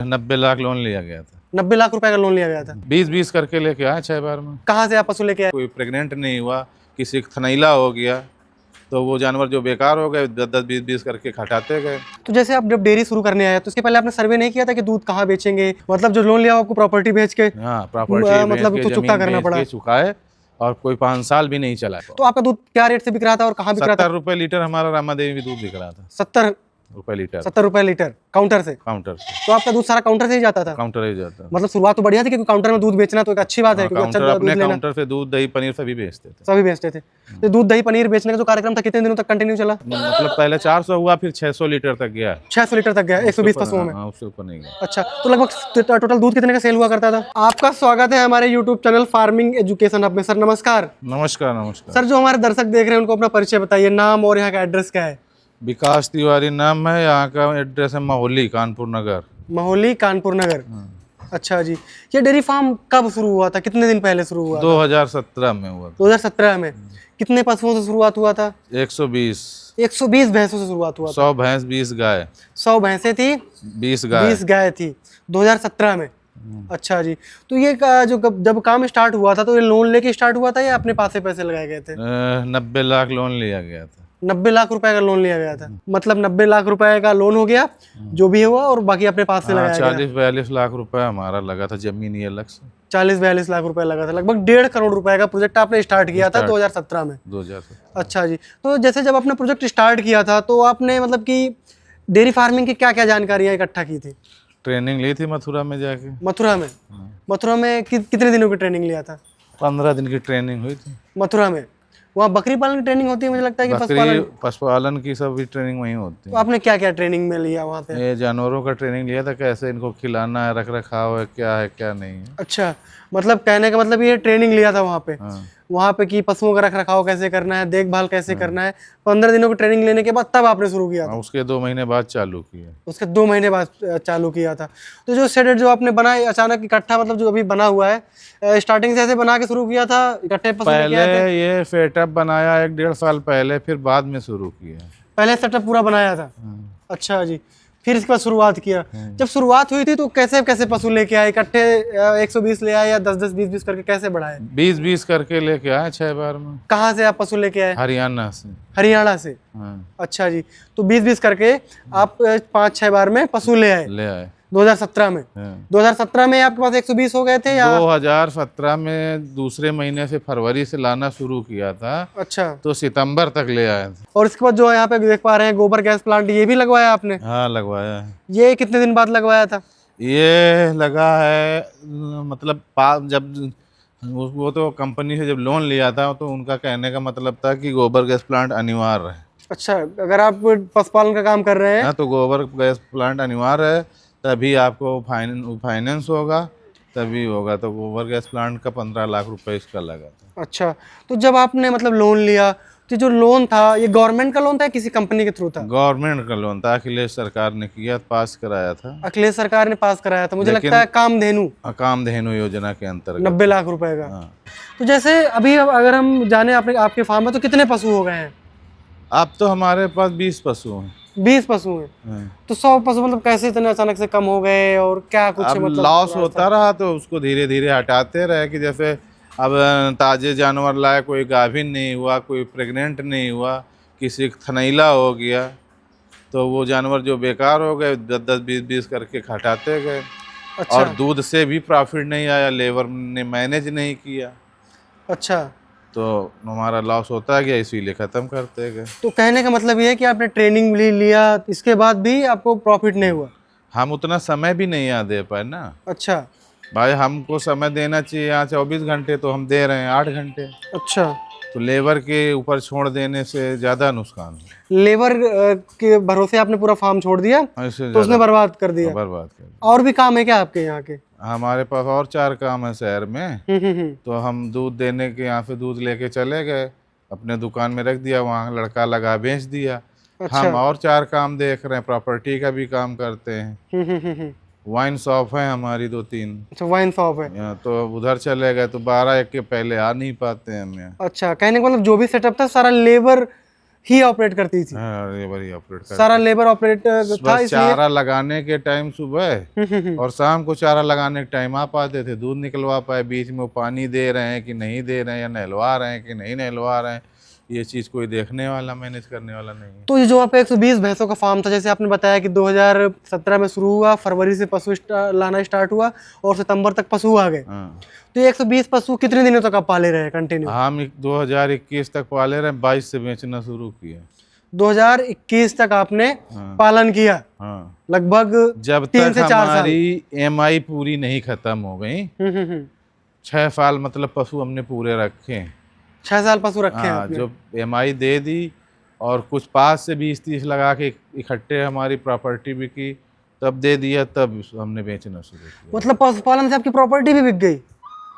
90 lakh loan लिया गया था। 90 लाख रुपए का लोन लिया गया था। 20-20 करके लेके आए 6 बार में। कहाँ से आप पशु लेके आए? कोई प्रेग्नेंट नहीं हुआ, किसी का थनैला हो गया तो वो जानवर जो बेकार हो गए 10-10 20-20 करके घटाते गए। तो जैसे आप जब डेयरी शुरू करने आए तो उसके पहले आपने सर्वे नहीं किया था कि दूध कहाँ बेचेंगे? मतलब जो लोन लिया आपको प्रॉपर्टी बेच के हाँ, प्रॉपर्टी मतलब बेच तो के चुकता जमीन करना बेच पड़ा। के चुकाए और कोई 5 साल भी नहीं चला। तो आपका दूध क्या रेट से बिक रहा था और कहाँ बिक रहा था? 70 रुपए लीटर हमारा रामा देवी में दूध बिक रहा था। 70 लीटर 70 रुपए लीटर काउंटर से? काउंटर से। तो आपका दूध सारा काउंटर से ही जाता था? काउंटर ही जाता। मतलब शुरुआत तो बढ़िया थी क्योंकि काउंटर में दूध बेचना तो एक अच्छी बात है, क्योंकि अच्छा काउंटर दूध अपने लेना काउंटर पे दूध दही पनीर सभी बेचते थे। सभी बेचते थे। तो दूध दही पनीर बेचने का जो कार्यक्रम था कितने दिनों तक कंटिन्यू चला? मतलब पहले 400 हुआ, फिर 600 लीटर तक गया। 600 लीटर तक गया 120 पशुओं में? हाँ, उससे ऊपर नहीं गया। अच्छा, तो लगभग टोटल दूध कितने का सेल हुआ करता था? आपका स्वागत है हमारे YouTube channel farming education hub में। सर नमस्कार। नमस्कार नमस्कार। सर, जो हमारे दर्शक देख रहे हैं उनको अपना परिचय बताइए, नाम और यहाँ का एड्रेस क्या है? विकास तिवारी नाम है, यहाँ का एड्रेस है महोली कानपुर नगर। महोली कानपुर नगर। अच्छा जी। ये डेयरी फार्म कब शुरू हुआ था, कितने दिन पहले शुरू हुआ? 2017 में हुआ था। 2017 में। कितने पशुओं से शुरुआत हुआ था? 120 भैंसों से शुरुआत हुआ था। 100 भैंस 20 गाय। 100 भैंसें थी, 20 गाय। 20 गाय थी 2017 में। अच्छा जी। तो ये जो जब काम स्टार्ट हुआ था तो ये लोन लेके स्टार्ट हुआ था या अपने पास से पैसे लगाए गए थे? 90 लाख लोन लिया गया था। 90 लाख रुपए का लोन लिया गया था। मतलब 90 लाख रुपए का लोन हो गया जो भी हुआ, और बाकी अपने पास से लगाया गया। 40-42 लाख रुपए हमारा लगा था जमीन ये अलग से। 40-42 लाख रुपए लगा था। लगभग 1.5 करोड़ रुपए का प्रोजेक्ट आपने स्टार्ट किया था 2017 में। 2017। अच्छा जी। तो जैसे जब आपने प्रोजेक्ट स्टार्ट किया था तो आपने मतलब कि डेयरी फार्मिंग की क्या क्या जानकारियां इकट्ठा की थी? ट्रेनिंग ली थी मथुरा में जाके। मथुरा में? मथुरा में कितने दिनों की ट्रेनिंग लिया था? 15 दिन की ट्रेनिंग हुई थी मथुरा में। वहाँ बकरी पालन की ट्रेनिंग होती है मुझे लगता है कि बकरी पशुपालन की सब भी ट्रेनिंग वहीं होती तो है। आपने क्या क्या ट्रेनिंग में लिया वहाँ पे? ये जानवरों का ट्रेनिंग लिया था, कैसे इनको खिलाना है, रख रखाव है क्या नहीं है। अच्छा, मतलब कहने का मतलब ये ट्रेनिंग लिया था वहाँ पे। हाँ। वहाँ पे कि पशुओं का रख रखाव कैसे करना है, देखभाल कैसे करना है। 15 दिनों की ट्रेनिंग लेने के बाद तब आपने शुरू किया था? उसके 2 महीने बाद चालू किया। उसके 2 महीने बाद चालू किया था। तो जो शेड जो आपने बनाया अचानक इकट्ठा, मतलब जो अभी बना हुआ है, स्टार्टिंग से ऐसे बना के शुरू किया था, इकट्ठे पशु लेके आए थे? पहले ये सेटअप बनाया 1-1.5 साल पहले, फिर बाद में शुरू किया। पहले सेटअप पूरा बनाया था? अच्छा जी। फिर इसके बाद शुरुआत किया। जब शुरुआत हुई थी तो कैसे कैसे पशु लेके आए? इकट्ठे 120 ले आए या 10-10 20-20 करके कैसे बढ़ाए? 20-20 करके लेके आए 6 बार में। कहाँ से आप पशु लेके आए? हरियाणा से। हरियाणा से? हाँ। अच्छा जी। तो 20-20 करके आप 5-6 बार में पशु ले आए ले आए 2017 में। हाँ। 2017 में आपके पास 120 हो गए थे या? 2017 में दूसरे महीने से, फरवरी से लाना शुरू किया था। अच्छा। तो सितंबर तक ले आए थे। और इसके बाद जो यहाँ पे देख पा रहे हैं गोबर गैस प्लांट, ये भी लगवाया आपने? हाँ, लगवाया है। ये कितने दिन बाद लगवाया था? ये लगा है मतलब जब वो तो कंपनी से जब लोन लिया था तो उनका कहने का मतलब था कि गोबर गैस प्लांट अनिवार्य है। अच्छा, अगर आप पशुपालन का काम कर रहे हैं हाँ, तो गोबर गैस प्लांट अनिवार्य है, तभी आपको फाइनेंस होगा, तभी होगा। तो गोबर गैस प्लांट का 15 लाख रुपए इसका लगा था। अच्छा, तो जब आपने मतलब लोन लिया तो जो लोन था ये गवर्नमेंट का लोन था या किसी कंपनी के थ्रू था? गवर्नमेंट का लोन था, अखिलेश सरकार ने किया, पास कराया था। अखिलेश सरकार ने पास कराया था, मुझे लगता है कामधेनु कामधेनु योजना के अंतर्गत। 90 लाख रुपए का। हाँ। तो जैसे अभी अगर हम जाने आपके फार्म में तो कितने पशु हो गए हैं? अब तो हमारे पास 20 पशु हैं। 20 पशु हैं। हाँ। तो 100 पशु मतलब कैसे इतने अचानक से कम हो गए और क्या कुछ अब मतलब लॉस होता रहा तो उसको धीरे धीरे हटाते रहे, कि जैसे अब ताजे जानवर लाए, कोई गाभिन नहीं हुआ, कोई प्रेग्नेंट नहीं हुआ, किसी का थनैला हो गया तो वो जानवर जो बेकार हो गए 10-10 20-20 करके हटाते गए। अच्छा। और दूध से भी प्रॉफिट नहीं आया, लेबर ने मैनेज नहीं किया, अच्छा, तो हमारा लॉस होता गया, इसीलिए ख़त्म करते गए। तो कहने का मतलब ये है कि आपने ट्रेनिंग लिया, इसके बाद भी आपको प्रॉफिट नहीं हुआ? हम उतना समय भी नहीं यहाँ दे पाए ना। अच्छा। भाई हमको समय देना चाहिए यहाँ 24 घंटे, तो हम दे रहे हैं 8 घंटे। अच्छा, तो लेबर के ऊपर छोड़ देने से ज़्यादा नुकसान है। लेबर के भरोसे आपने पूरा फार्म छोड़ दिया ऐसे तो उसने बर्बाद कर दिया? बर्बाद कर दिया। और भी काम है क्या आपके यहाँ के? हमारे पास और 4 काम है शहर में। तो हम दूध देने के यहाँ से दूध लेके चले गए, अपने दुकान में रख दिया, वहाँ लड़का लगा बेच दिया। अच्छा। हम और 4 काम देख रहे हैं, प्रॉपर्टी का भी काम करते हैं। वाइन शॉप है हमारी 2-3। अच्छा, वाइन शॉप है। तो उधर चले गए तो 12-1 के पहले आ नहीं पाते हम यहाँ। अच्छा, कहने का मतलब जो भी सेटअप था सारा लेबर ही ऑपरेट करती थी। हाँ, लेबर ही ऑपरेट करती सारा लेबर ऑपरेट था बस इसलिए। चारा लगाने के टाइम सुबह और शाम को चारा लगाने के टाइम आप आते थे, दूध निकलवा पाए, बीच में वो पानी दे रहे हैं कि नहीं दे रहे हैं, या नहलवा रहे हैं कि नहीं नहलवा रहे हैं, ये चीज़ कोई देखने वाला, मैनेज करने वाला नहीं है। तो ये जो आपका 120 भैंसों का फार्म था, जैसे आपने बताया कि 2017 में शुरू हुआ, फरवरी से पशु लाना स्टार्ट हुआ और सितंबर तक पशु आ गए। हाँ, तो ये 120 पशु कितने दिनों तक आप पाले रहे कंटिन्यू? हम 2021 तक पाले रहे, 22 से बेचना शुरू किया। 2021 तक आपने हाँ। पालन किया, हाँ, लगभग जब 3 तक से 4 साल। हमारी EMI पूरी नहीं खत्म हो गई। 6 साल मतलब पशु हमने पूरे रखे हैं। 6 साल पशु रखे हैं हाँ, आपने। जो EMI दे दी और कुछ 5 से 20-30 लगा के इकट्ठे हमारी प्रॉपर्टी बिकी, तब दे दिया, तब हमने बेचना शुरू किया। मतलब पशुपालन से आपकी प्रॉपर्टी भी बिक गई?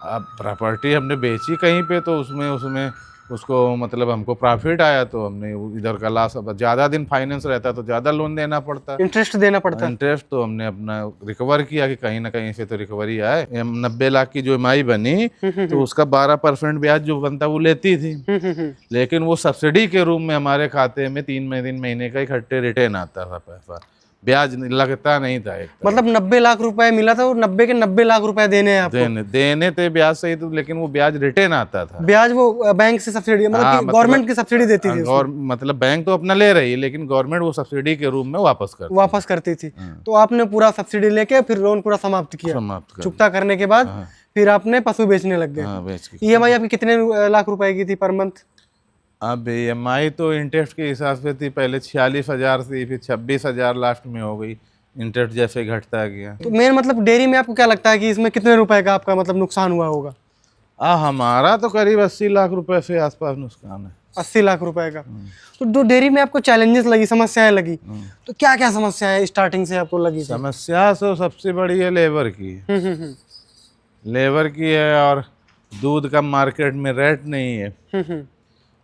अब प्रॉपर्टी हमने बेची कहीं पे, तो उसमें उसको मतलब हमको प्रॉफिट आया, तो हमने इधर का लॉस। अब ज़्यादा दिन फाइनेंस रहता तो ज़्यादा लोन देना पड़ता, इंटरेस्ट देना पड़ता। इंटरेस्ट तो हमने अपना रिकवर किया कि कहीं ना कहीं से तो रिकवरी आए। 90 लाख की जो EMI बनी तो उसका 12% ब्याज जो बनता वो लेती थी, लेकिन वो सब्सिडी के रूप में हमारे खाते में 3 महीने का इकट्ठे रिटर्न आता था पैसा, ब्याज लगता नहीं था। एक मतलब 90 लाख रुपए मिला था और 90 के 90 लाख रुपए देने हैं आपको। देने थे ब्याज सही तो, लेकिन वो ब्याज रिटर्न आता था। ब्याज वो बैंक से सब्सिडी, मतलब हाँ, कि गवर्नमेंट की सब्सिडी देती थी और मतलब बैंक तो अपना ले रही है, लेकिन गवर्नमेंट वो सब्सिडी के रूप में वापस करती थी। तो आपने पूरा सब्सिडी लेके फिर लोन पूरा समाप्त किया, समाप्त कर चुकता करने के बाद फिर आपने पशु बेचने लग गए। बेच के। EMI आपकी कितने लाख रुपए की थी पर मंथ? अब EMI तो इंटरेस्ट के हिसाब से थी, पहले 46,000 थी, फिर 26,000 लास्ट में हो गई, इंटरेस्ट जैसे घटता गया। तो मेन मतलब डेयरी में आपको क्या लगता है कि इसमें कितने रुपए का आपका मतलब नुकसान हुआ होगा? हमारा तो करीब 80 लाख रुपए से आसपास नुकसान है। 80 लाख रुपए का। तो जो डेयरी में आपको चैलेंजेस लगी, समस्याएं लगी, तो क्या क्या समस्याएं स्टार्टिंग से आपको लगी थी? समस्या तो सबसे बड़ी है लेबर की, लेबर की है, और दूध का मार्केट में रेट नहीं है।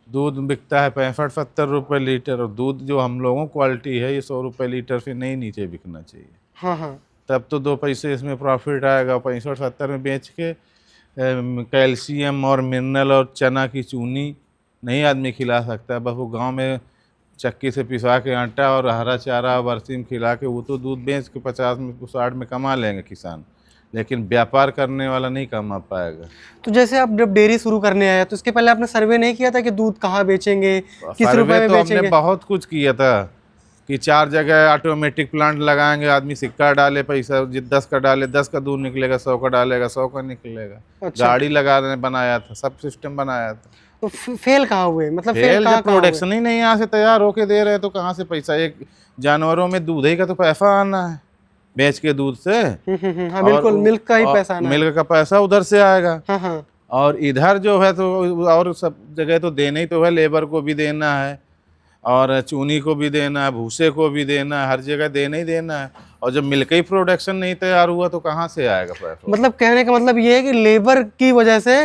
दूध बिकता है 65-70 रुपये लीटर, और दूध जो हम लोगों क्वालिटी है ये 100 रुपये लीटर से नहीं नीचे बिकना चाहिए। हाँ हाँ। तब तो 2 पैसे इसमें प्रॉफिट आएगा। 65-70 में बेच के कैल्शियम और मिनरल और चना की चूनी नहीं आदमी खिला सकता, बस वो गांव में चक्की से पिसा के आटा और हरा चारा बरसीम खिला के वो तो दूध बेच के 50 में 60 में कमा लेंगे किसान, लेकिन व्यापार करने वाला नहीं कमा पाएगा। तो जैसे आप जब डेयरी शुरू करने आए तो इसके पहले आपने सर्वे नहीं किया था कि दूध कहाँ बेचेंगे, किस रुपए में तो बेचेंगे? हमने बहुत कुछ किया था कि 4 जगह ऑटोमेटिक प्लांट लगाएंगे, आदमी सिक्का डाले, पैसा 10 का डाले 10 का दूध निकलेगा, 100 का डालेगा 100 का निकलेगा। अच्छा। गाड़ी लगाने बनाया था, सब सिस्टम बनाया था। तो फेल कहाँ हुए, मतलब फेल कहाँ जब प्रोडक्शन ही नहीं यहाँ से तैयार होके दे रहे तो कहाँ से पैसा? एक जानवरों में दूध ही का तो पैसा आना है, बेच के दूध से। हाँ बिल्कुल, मिल्क का ही पैसा आना है। मिल्क का पैसा उधर से आएगा। हाँ हाँ। और इधर जो है तो और सब जगह तो देना ही तो है, लेबर को भी देना है और चूनी को भी देना है, भूसे को भी देना है, हर जगह देना ही देना है। और जब मिल्क ही प्रोडक्शन नहीं तैयार हुआ तो कहाँ से आएगा पैसा? मतलब कहने का मतलब ये है कि लेबर की वजह से,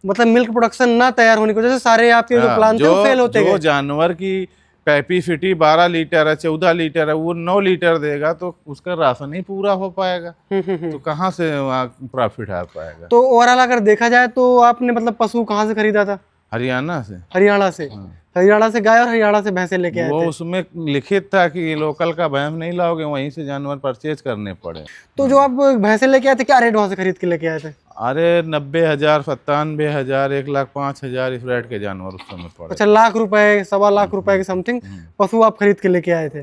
मतलब मिल्क प्रोडक्शन ना तैयार होने की वजह से सारे आपके जो प्लान थे वो फेल होते गए। जो जानवर की कैपेसिटी 12 लीटर है, 14 लीटर है, वो 9 लीटर देगा तो उसका राशन ही पूरा हो पाएगा, तो कहाँ से वहाँ प्रॉफिट आ पाएगा? तो ओवरऑल अगर देखा जाए तो आपने मतलब पशु कहाँ से खरीदा था? हरियाणा से। हरियाणा से। हरियाणा से गाय और हरियाणा से भैंसे लेके आए वो थे। उसमें लिखित था कि लोकल का भैंस नहीं लाओगे, वहीं से जानवर परचेज करने पड़े। तो जो आप भैंसे लेके आए थे, क्या रेट वहाँ से खरीद के लेके आए थे? अरे 90,000, 97,000, 1,05,000 इस रेट के जानवर उस समय पड़े। अच्छा, लाख रुपए, 1.25 रुपए के समथिंग पशु आप खरीद के लेके आए थे।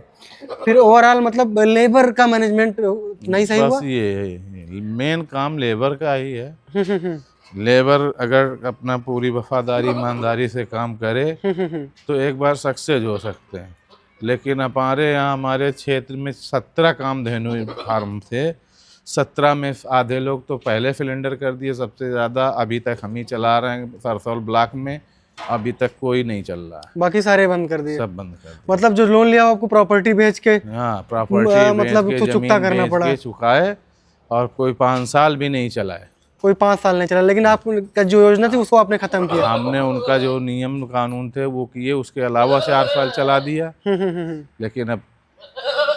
फिर ओवरऑल मतलब लेबर का मैनेजमेंट नहीं सही हुआ? बस ये मेन काम लेबर का ही है। लेबर अगर अपना पूरी वफादारी ईमानदारी से काम करे तो एक बार सक्सेस हो सकते हैं। लेकिन हमारे यहाँ हमारे क्षेत्र में 17 कामधेनु फार्म थे, 17 में आधे लोग तो पहले सिलेंडर कर दिए, सबसे ज़्यादा अभी तक हम ही चला रहे हैं सरसौल ब्लॉक में, अभी तक कोई नहीं चल रहा है, बाकी सारे बंद कर दिए। सब बंद कर दिए। मतलब जो लोन लिया आपको प्रॉपर्टी बेच के, हाँ, प्रॉपर्टी मतलब बेच तो के, चुकता जमीन करना बेच पड़ा। के चुकाए, और कोई 5 साल भी नहीं चलाए। कोई 5 साल नहीं चला, लेकिन आपका जो योजना थी उसको आपने खत्म किया। हमने उनका जो नियम कानून थे वो किए, उसके अलावा 4 साल चला दिया, लेकिन अब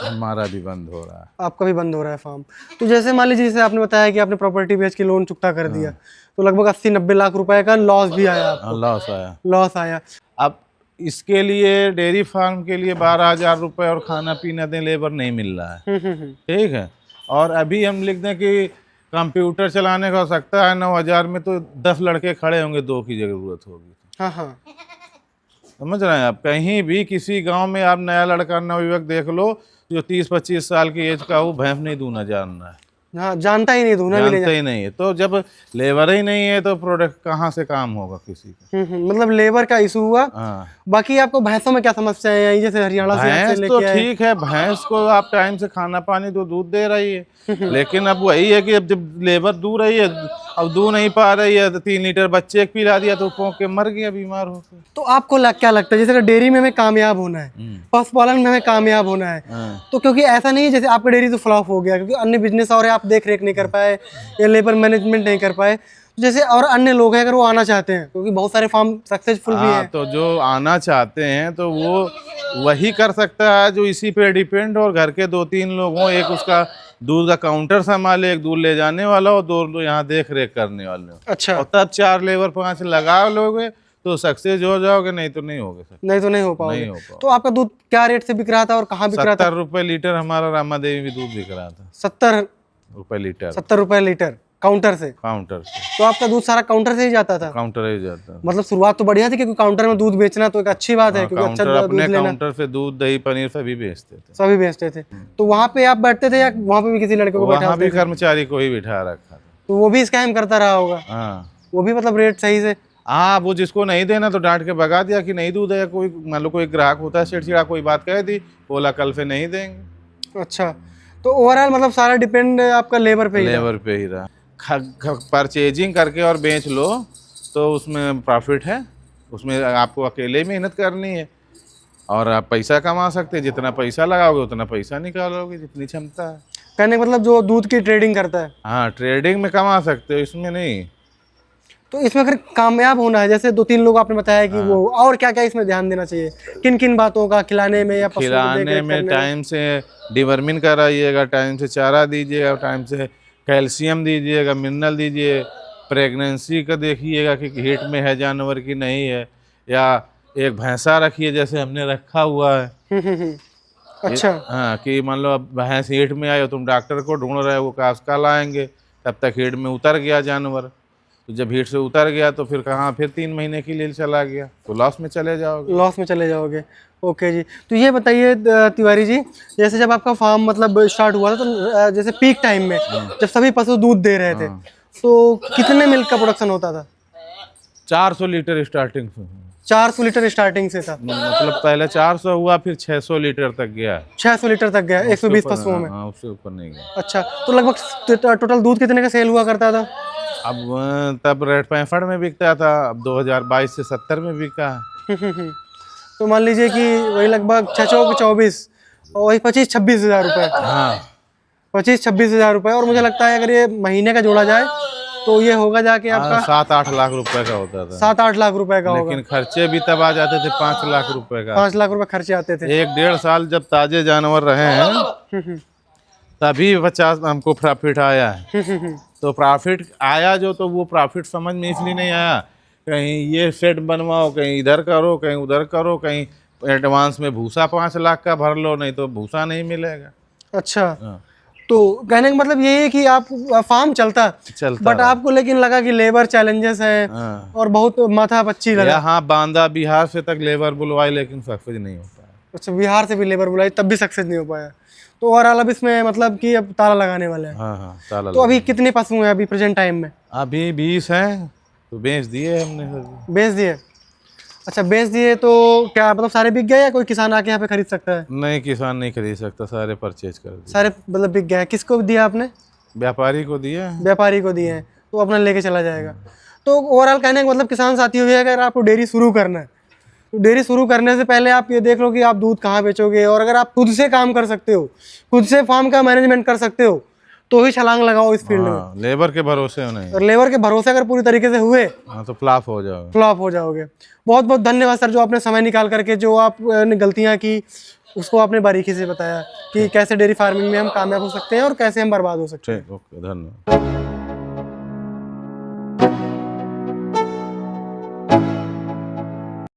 हमारा भी बंद हो रहा है। आपका भी बंद हो रहा है फार्म। तो जैसे मान लीजिए, जैसे आपने बताया कि आपने प्रॉपर्टी बेच के लोन चुकता कर दिया, तो लगभग 80-90 लाख रुपए का लॉस भी आया आपको? लॉस आया। लॉस आया। अब इसके लिए डेयरी फार्म के लिए 12,000 रुपये और खाना पीना दें लेबर नहीं मिल रहा है। ठीक है। और अभी हम लिख दें कि कंप्यूटर चलाने का हो सकता है 9,000 में, तो 10 लड़के खड़े होंगे, 2 की जरूरत होगी। हाँ हाँ, समझ रहे हैं आप? कहीं भी किसी गांव में आप नया लड़का नवयुवक देख लो जो 30-25 साल की एज का हो, भैंस नहीं दूना जानना है, हाँ जानता ही नहीं, धोना भी नहीं जानता ही नहीं है। तो जब लेबर ही नहीं है तो प्रोडक्ट कहाँ से काम होगा किसी का? मतलब लेबर का इशू हुआ। हाँ, बाकी आपको भैंसों में क्या समस्याएं आई, जैसे हरियाणा से भैंस लेके तो आए? ठीक है, भैंस को आप टाइम से खाना पानी तो दूध दे रही है, लेकिन अब वही है कि अब जब लेबर दू रही है, अब दू नहीं पा रही है, तो 3 लीटर बच्चे एक पिला दिया तो पौंक के मर गया बीमार होकर। तो आपको क्या लगता है, जैसे डेयरी में हमें कामयाब होना है, पशुपालन में हमें कामयाब होना है, हाँ। तो क्योंकि ऐसा नहीं है जैसे आपका डेयरी तो फ्लॉप हो गया क्योंकि अन्य बिजनेस और है, आप देख रेख नहीं कर पाए या लेबर मैनेजमेंट नहीं कर पाए, जैसे और अन्य लोग हैं अगर वो आना चाहते हैं, क्योंकि बहुत सारे फार्म सक्सेसफुल भी हाँ, हैं। तो जो आना चाहते हैं तो वो वही कर सकता है जो इसी पे डिपेंड हो, और घर के 2-3 लोग हों, एक उसका दूध का काउंटर संभाले, एक दूध ले जाने वाला हो, 2 लोग यहाँ देख रेख करने वाले हो, अच्छा, और तब 4 लेबर 5 लगा लोगे तो सक्सेस हो जाओगे, नहीं तो नहीं होगे सर, नहीं तो नहीं हो पाओगे। नहीं हो पाओगे। तो आपका दूध क्या रेट से बिक रहा था और कहाँ बिक रहा था? 70 रुपये लीटर हमारा रामा देवी में दूध बिक रहा था। 70 रुपये लीटर 70 रुपए लीटर काउंटर से? काउंटर से। तो आपका दूध सारा काउंटर से ही जाता था? काउंटर ही जाता है। मतलब शुरुआत तो बढ़िया थी क्योंकि काउंटर में दूध बेचना तो एक अच्छी बात है, क्योंकि अच्छा काउंटर, दूध अपने लेना काउंटर से दूध दही पनीर सभी बेचते थे, सभी बेचते थे। तो वहाँ पे आप बैठते थे या वहाँ पे भी किसी लड़के को बैठा? वहाँ भी कर्मचारी को ही बिठा रखा था। तो वो भी स्कैम करता रहा होगा? हाँ वो भी मतलब रेट सही से? हाँ, वो जिसको नहीं देना तो डांट के भगा दिया कि नहीं दूध है। कोई मान लो कोई ग्राहक होता है चिड़चिड़ा, कोई बात कह दी, बोला कल से नहीं देंगे। अच्छा, तो ओवरऑल मतलब सारा डिपेंड आपका लेबर पे ही रहा? लेबर पे ही रहा। परचेजिंग करके और बेच लो तो उसमें प्रॉफिट है, उसमें आपको अकेले मेहनत करनी है और आप पैसा कमा सकते हैं। जितना पैसा लगाओगे उतना पैसा निकालोगे, जितनी क्षमता है। कहने का मतलब जो दूध की ट्रेडिंग करता है? हाँ, ट्रेडिंग में कमा सकते हो, इसमें नहीं। तो इसमें अगर कामयाब होना है, जैसे 2-3 लोग आपने बताया कि वो, और क्या क्या इसमें ध्यान देना चाहिए, किन किन बातों का? खिलाने में या पशुओं को खिलाने देख-रेख में करने टाइम से डिवर्मिन कराइएगा, टाइम से चारा दीजिएगा, टाइम से कैल्शियम दीजिएगा, मिनरल दीजिए। प्रेगनेंसी का देखिएगा कि हीट में है जानवर की नहीं है, या एक भैंसा रखिए जैसे हमने रखा हुआ है। अच्छा, हाँ, कि मान लो अब भैंस हीट में आई हो, तुम डॉक्टर को ढूंढ रहे हो, कास्का लाएंगे, तब तक हीट में उतर गया जानवर, तो जब हीट से उतर गया तो फिर कहाँ, फिर 3 महीने के लिए चला गया, तो लॉस में चले जाओगे। लॉस में चले जाओगे। ओके जी, तो ये बताइए तिवारी जी, जैसे जब आपका फार्म मतलब स्टार्ट हुआ था तो जैसे पीक टाइम में जब सभी पशु दूध दे रहे थे तो कितने मिल्क का प्रोडक्शन होता था? 400 लीटर स्टार्टिंग से, 400 लीटर स्टार्टिंग से था? मतलब पहले 400 हुआ, फिर 600 लीटर तक गया। 600 लीटर तक गया 120 पशुओं में? हाँ, उससे ऊपर नहीं गया। अच्छा, तो लगभग टोटल दूध कितने का सेल हुआ करता था? अब तब रेट 65 में बिकता था, अब 2022 से 70 में बिका है। तो मान लीजिए कि वही लगभग 6-24 और वही 25-26 हज़ार रुपये। हाँ, 25-26 हज़ार रुपये। और मुझे लगता है अगर ये महीने का जोड़ा जाए तो ये होगा जाके आपका 7-8 लाख रुपए का होता था। 7-8 लाख रुपए का होगा। लेकिन खर्चे भी तब आ जाते थे 5 लाख रुपए का। 5 लाख रुपए खर्चे आते थे। 1-1.5 साल जब ताजे जानवर रहे हैं तभी 50 हमको प्रॉफिट आया है। तो प्रॉफिट आया जो, तो वो प्रॉफिट समझ में इसलिए नहीं आया, कहीं ये सेट बनवाओ, कहीं इधर करो, कहीं उधर करो, कहीं एडवांस में भूसा 5 लाख का भर लो, नहीं तो भूसा नहीं मिलेगा। अच्छा, हाँ। तो कहने का मतलब ये है कि आप फार्म चलता बट आपको लेकिन लगा कि लेबर चैलेंजेस है। हाँ। और बहुत माथा पच्ची लगा। हाँ, बांदा बिहार से तक लेबर बुलवाई लेकिन सक्सेस नहीं हो पाया। अच्छा, बिहार से भी लेबर बुलाई तब भी सक्सेस नहीं हो पाया। तो ओवरऑल अब इसमें मतलब कि अब ताला लगाने वाले हैं। हाँ, ताला। तो अभी कितने पशु हैं अभी प्रेजेंट टाइम में? अभी 20 हैं, तो बेच दिए हमने। बेच दिए? अच्छा, बेच दिए तो क्या मतलब सारे बिक गए या कोई किसान आके यहाँ पे खरीद सकता है? नहीं, किसान नहीं खरीद सकता, सारे परचेज कर दिए। सारे मतलब बिक गए। किसको दिया आपने? व्यापारी को दिए। व्यापारी को दिए हैं, तो अपना लेके चला जाएगा। तो ओवरऑल कहने का मतलब किसान साथियों भी, अगर आपको डेयरी शुरू करना है तो डेयरी शुरू करने से पहले आप ये देख लो कि आप दूध कहाँ बेचोगे, और अगर आप खुद से काम कर सकते हो, खुद से फार्म का मैनेजमेंट कर सकते हो, तो ही छलांग लगाओ इस फील्ड में। लेबर के भरोसे नहीं, और लेबर के भरोसे अगर पूरी तरीके से हुए तो फ्लॉप हो जाओगे। फ्लॉप हो जाओगे। बहुत बहुत धन्यवाद सर, जो आपने समय निकाल करके जो आपने गलतियां की उसको आपने बारीकी से बताया कि कैसे डेयरी फार्मिंग में हम कामयाब हो सकते हैं और कैसे हम बर्बाद हो सकते हैं। ठीक, ओके, धन्यवाद।